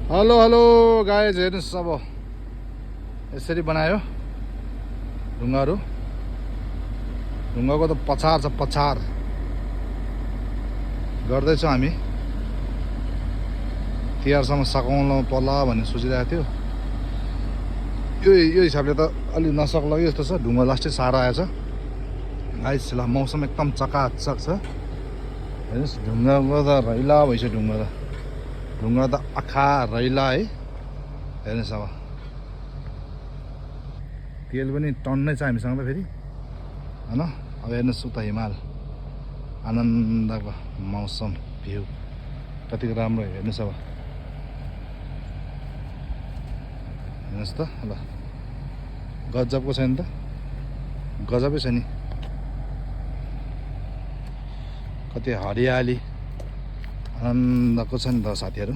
Hello hello guys, हेर्नुहोस् अब यसरी बनायो ढुङ्गाहरू। ढुङ्गाको त पछार छ, पछार गर्दैछौँ हामी। तिहारसम्म सघाउनु पर्ला भन्ने सोचिरहेको थियो। यो हिसाबले त अलि नसक्ला जस्तो छ। ढुङ्गा लास्टै साह्रो आएछ गाइज। ल मौसम एकदम चकाचक छ। हेर्नुहोस् ढुङ्गाको त रैला भइसक्यो। ढुङ्गा त आँखा रैला है। हेर्नुहोस् अब तेल पनि टन्नै छ हामीसँग त फेरि होइन। अब हेर्नुहोस् उता हिमाल, आनन्दको मौसम भ्यू कतिको राम्रो हेर्नुहोस्। अब हेर्नुहोस् त ल, गजबको छ नि त, गजबै छ नि। कति हरियाली आनन्दको छ नि त साथीहरू।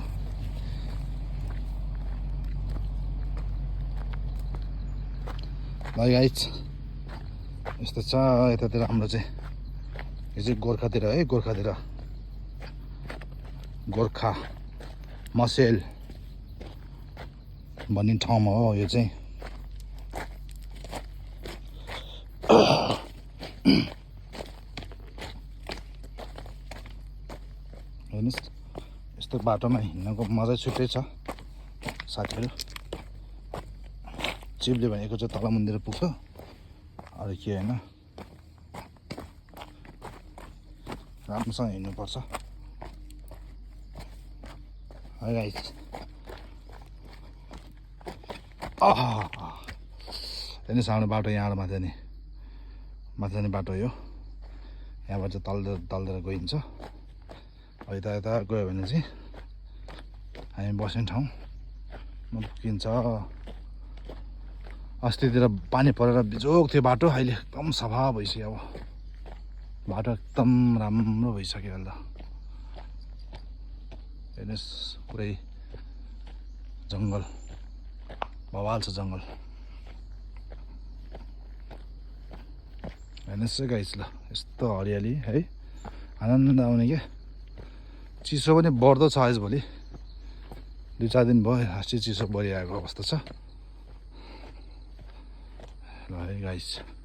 गाइज यस्तो छ यतातिर हाम्रो चाहिँ। यो चाहिँ गोर्खातिर है, गोर्खा मसेल भन्ने ठाउँमा हो यो चाहिँ। हेर्नुहोस् यस्तो बाटोमा हिँड्नको मजै छुट्टै छ साथीहरू। चिपले भनेको चाहिँ तल मन्दिर पुग्छ, अरू के होइन। राम्रोसँग हिँड्नुपर्छ है गाइस। हेर्नुहोस् हाम्रो बाटो यहाँबाट माथि जाने बाटो यो। यहाँबाट चाहिँ तलतिर गइन्छ। यता गयो भने चाहिँ हामी बस्ने ठाउँमा पुगिन्छ। अस्तितिर पानी परेर बिजोग थियो बाटो, अहिले एकदम सफा भइसक्यो। अब बाटो एकदम राम्रो भइसक्यो अहिले त। हेर्नुहोस् पुरै जङ्गल, बवाल छ जङ्गल। हेर्नुहोस् गाइस, ल यस्तो हरियाली है, आनन्द आउने क्या। चिसो पनि बढ्दो छ आजभोलि, 2-4 दिन भयो खासै चिसो बढिआएको अवस्था छ। ल है गाइस।